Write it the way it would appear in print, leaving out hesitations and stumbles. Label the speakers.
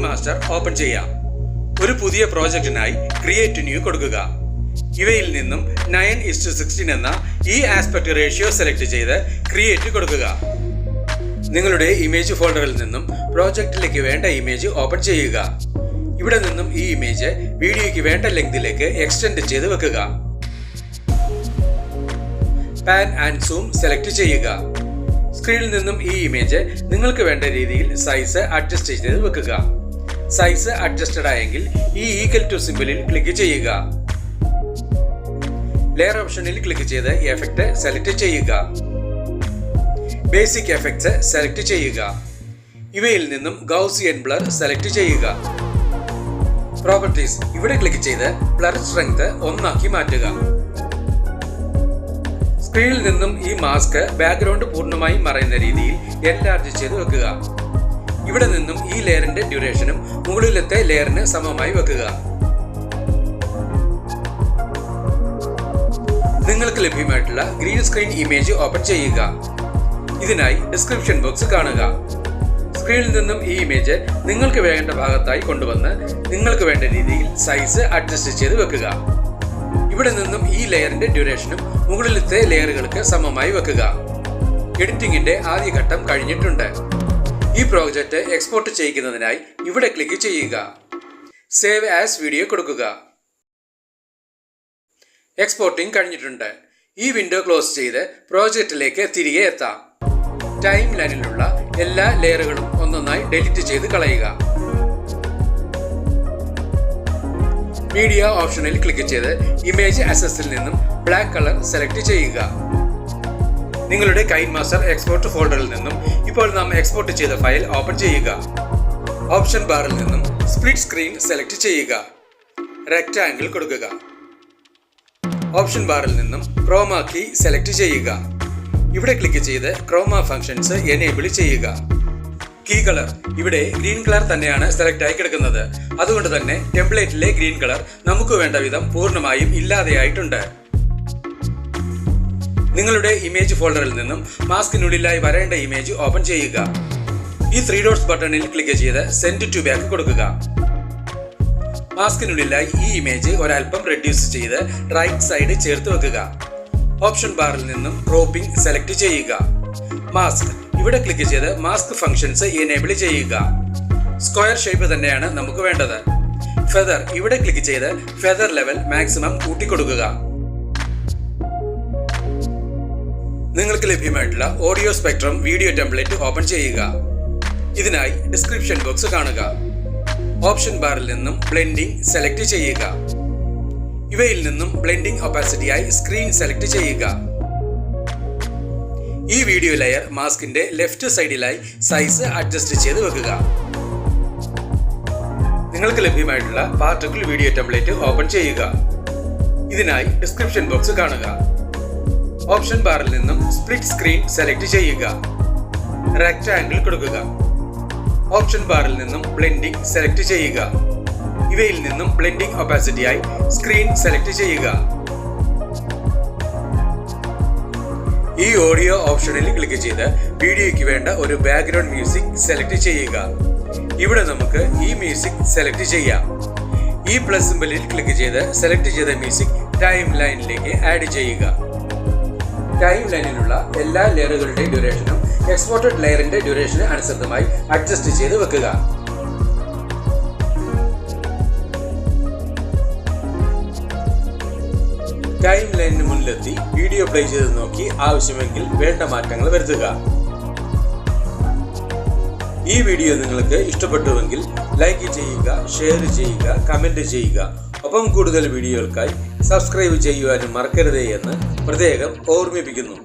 Speaker 1: Master open ചെയ്യാം. ഒരു പുതിയ പ്രോജക്റ്റിനായി ക്രിയേറ്റ് ന്യൂ കൊടുക്കുക. ഇവയിൽ നിന്നും 9:16 എന്ന ഈ ആസ്പെക്ട് റേഷ്യോ സെലക്ട് ചെയ്ത് ക്രിയേറ്റ് കൊടുക്കുക. നിങ്ങളുടെ ഇമേജ് ഫോൾഡറിൽ നിന്നും പ്രോജക്റ്റിലേക്ക് വേണ്ട ഇമേജ് ഓപ്പൺ ചെയ്യുക. ഇവിടെ നിന്നും ഈ ഇമേജ് വീഡിയോയ്ക്ക് വേണ്ട ലെങ്തിലേക്ക് എക്സ്റ്റെൻഡ് ചെയ്ത് വെക്കുക. പാൻ ആൻഡ് സൂം സെലക്ട് ചെയ്യുക. സ്ക്രീനിൽ നിന്നും ഈ ഇമേജ് നിങ്ങൾക്ക് വേണ്ട രീതിയിൽ സൈസ് അഡ്ജസ്റ്റ് ചെയ്ത് വെക്കുക. സൈസ് അഡ്ജസ്റ്റഡ് ആയെങ്കിൽ ഈ ഈക്വൽ ടു സിംബലിൽ ക്ലിക്ക് ചെയ്യുക. ലെയർ ഓപ്ഷനിൽ ക്ലിക്ക് ചെയ്ത് എഫക്റ്റ് സെലക്ട് ചെയ്യുക. ബേസിക് എഫക്ട്സ് സെലക്ട് ചെയ്യുക. ഇവയിൽ നിന്നും ഗൗസിയൻ ബ്ലർ സെലക്ട് ചെയ്യുക. പ്രോപ്പർട്ടീസ് ഇവിടെ ക്ലിക്ക് ചെയ്ത് ബ്ലർ സ്ട്രെങ്ത് 1 ആക്കി മാറ്റുക. സ്ക്രീനിൽ നിന്നും ഈ മാസ്ക് ബാക്ക്ഗ്രൗണ്ട് പൂർണ്ണമായും മറയുന്ന രീതിയിൽ എൻലാർജ് ചെയ്ത് വെക്കുക. ഇവിടെ നിന്നും ഈ ലെയറിന്റെ ഡ്യൂറേഷനും മുകളിലത്തെ ലെയറിന് സമമായി വെക്കുക. നിങ്ങൾക്ക് ലഭ്യമായിട്ടുള്ള ഗ്രീൻ സ്ക്രീൻ ഇമേജ് ഓപ്പൺ ചെയ്യുക. ഇതിനായി ഡിസ്ക്രിപ്ഷൻ ബോക്സ് കാണുക. സ്ക്രീനിൽ നിന്നും ഈ ഇമേജ് നിങ്ങൾക്ക് വേണ്ട ഭാഗത്തായി കൊണ്ടുവന്ന് നിങ്ങൾക്ക് വേണ്ട രീതിയിൽ സൈസ് അഡ്ജസ്റ്റ് ചെയ്ത് വെക്കുക. ഇവിടെ നിന്നും ഈ ലെയറിന്റെ ഡ്യൂറേഷനും മുകളിലത്തെ ലെയറുകൾക്ക് സമമായി വെക്കുക. എഡിറ്റിംഗിന്റെ ആദ്യ ഘട്ടം കഴിഞ്ഞിട്ടുണ്ട്. ഈ പ്രോജക്റ്റ് എക്സ്പോർട്ട് ചെയ്യിക്കുന്നതിനായി ഇവിടെ ക്ലിക്ക് ചെയ്യുക. സേവ് ആസ് വീഡിയോ കൊടുക്കുക. എക്സ്പോർട്ടിംഗ് കഴിഞ്ഞിട്ടുണ്ട്. ഈ വിൻഡോ ക്ലോസ് ചെയ്ത് പ്രോജക്റ്റിലേക്ക് തിരികെ എത്താം. ടൈം ലൈനിലുള്ള എല്ലാ ലെയറുകളും ഒന്നൊന്നായി ഡിലീറ്റ് ചെയ്ത് കളയുക. മീഡിയ ഓപ്ഷനിൽ ക്ലിക്ക് ചെയ്ത് ഇമേജ് അസസിൽ നിന്നും ബ്ലാക്ക് കളർ സെലക്ട് ചെയ്യുക. നിങ്ങളുടെ കൈൻമാസ്റ്റർ എക്സ്പോർട്ട് ഫോൾഡറിൽ നിന്നും ഇപ്പോൾ നാം എക്സ്പോർട്ട് ചെയ്ത ഫയൽ ഓപ്പൺ ചെയ്യുക. ഓപ്ഷൻ ബാറിൽ നിന്നും സ്പ്ലിറ്റ് സ്ക്രീൻ സെലക്ട് ചെയ്യുക. റെക്ടാംഗിൾ കൊടുക്കുക. ഓപ്ഷൻ ബാറിൽ നിന്നും ക്രോമ കീ സെലക്ട് ചെയ്യുക. ഇവിടെ ക്ലിക്ക് ചെയ്ത് ക്രോമ ഫംഗ്ഷൻസ് എനേബിൾ ചെയ്യുക. കീ കളർ ഇവിടെ ഗ്രീൻ കളർ തന്നെയാണ് സെലക്ട് ആയി കിടക്കുന്നത്. അതുകൊണ്ട് തന്നെ ടെംപ്ലേറ്റിലെ ഗ്രീൻ കളർ നമുക്ക് വേണ്ട വിധം പൂർണ്ണമായും ഇല്ലാതെയായിട്ടുണ്ട്. നിങ്ങളുടെ ഇമേജ് ഫോൾഡറിൽ നിന്നും മാസ്കിനുള്ളിലായി വരേണ്ട ഇമേജ് ഓപ്പൺ ചെയ്യുക. ഈ 3 ഡോട്ട്സ് ബട്ടണിൽ ക്ലിക്ക് ചെയ്ത് സെൻഡ് ടു ബാക്ക് കൊടുക്കുക. മാസ്കിനുള്ളിലായി ഈ ഇമേജ് ഒരൽപ്പം റെഡ്യൂസ് ചെയ്ത് റൈറ്റ് സൈഡ് ചേർത്ത് വെക്കുക. ഓപ്ഷൻ ബാറിൽ നിന്നും ക്രോപ്പിംഗ് സെലക്ട് ചെയ്യുക. മാസ്ക് ഇവിടെ ക്ലിക്ക് ചെയ്ത് മാസ്ക് ഫംഗ്ഷൻസ് എനേബിൾ ചെയ്യുക. സ്ക്വയർ ഷേപ്പ് തന്നെയാണ് നമുക്ക് വേണ്ടത്. ഫെദർ ഇവിടെ ക്ലിക്ക് ചെയ്ത് ഫെദർ ലെവൽ മാക്സിമം കൂട്ടിക്കൊടുക്കുക. നിങ്ങൾക്ക് ലഭ്യമായിട്ടുള്ള audio spectrum video template open ചെയ്യുക. ഇതിനായി ഡിസ്ക്രിപ്ഷൻ ബോക്സ് കാണുക. ഓപ്ഷൻ ബാറിൽ നിന്നും ബ്ലെൻഡിംഗ് സെലക്ട് ചെയ്യുക. ഇവയിൽ നിന്നും ബ്ലെൻഡിംഗ് ഒപ്പാസിറ്റിയായി സ്ക്രീൻ സെലക്ട് ചെയ്യുക. ഈ വീഡിയോ ലെയർ മാസ്കിന്റെ ലെഫ്റ്റ് സൈഡിലായി സൈസ് അഡ്ജസ്റ്റ് ചെയ്ത് വെക്കുക. നിങ്ങൾക്ക് ലഭ്യമായിട്ടുള്ള പാർട്ടിക്കിൾ വീഡിയോ ടെംപ്ലേറ്റ് ഓപ്പൺ ചെയ്യുക. ഇതിനായി ഡിസ്ക്രിപ്ഷൻ ബോക്സ് കാണുക. ഓപ്ഷൻ ബാറിൽ നിന്നും സ്പ്ലിറ്റ് സ്ക്രീൻ സെലക്ട് ചെയ്യുക. റെക്ടാംഗിൾ കൊടുക്കുക. ഓപ്ഷൻ ബാറിൽ നിന്നും ബ്ലെൻഡിംഗ് സെലക്ട് ചെയ്യുക. ഇവയിൽ നിന്നും ബ്ലെൻഡിംഗ് ഒപ്പാസിറ്റിയായി സ്ക്രീൻ സെലക്ട് ചെയ്യുക. ഈ ഓഡിയോ ഓപ്ഷനിൽ ക്ലിക്ക് ചെയ്ത് വീഡിയോയ്ക്ക് വേണ്ട ഒരു ബാക്ക്ഗ്രൗണ്ട് മ്യൂസിക് സെലക്ട് ചെയ്യുക. ഇവിടെ നമുക്ക് ഈ മ്യൂസിക് സെലക്ട് ചെയ്യാം. ഈ പ്ലസ് സിംബലിൽ ക്ലിക്ക് ചെയ്ത് സെലക്ട് ചെയ്ത മ്യൂസിക് ടൈം ലൈനിലേക്ക് ആഡ് ചെയ്യുക. ടൈം ലൈനിലുള്ള എല്ലാ ലെയറുകളുടെ ഡ്യൂറേഷനും എക്സ്പോർട്ടഡ് ലെയറിന്റെ ഡ്യൂറേഷന് അനുസൃതമായി അഡ്ജസ്റ്റ് ചെയ്ത് വെക്കുക. ടൈം ലൈനിന് മുന്നിലെത്തി വീഡിയോ പ്ലേ ചെയ്ത് നോക്കി ആവശ്യമെങ്കിൽ വേണ്ട മാറ്റങ്ങൾ വരുത്തുക. ഈ വീഡിയോ നിങ്ങൾക്ക് ഇഷ്ടപ്പെട്ടുവെങ്കിൽ ലൈക്ക് ചെയ്യുക, ഷെയർ ചെയ്യുക, കമന്റ് ചെയ്യുക. ഒപ്പം കൂടുതൽ വീഡിയോകൾക്കായി സബ്സ്ക്രൈബ് ചെയ്യുവാനും മറക്കരുതേ എന്ന് പ്രത്യേകം ഓർമ്മിപ്പിക്കുന്നു.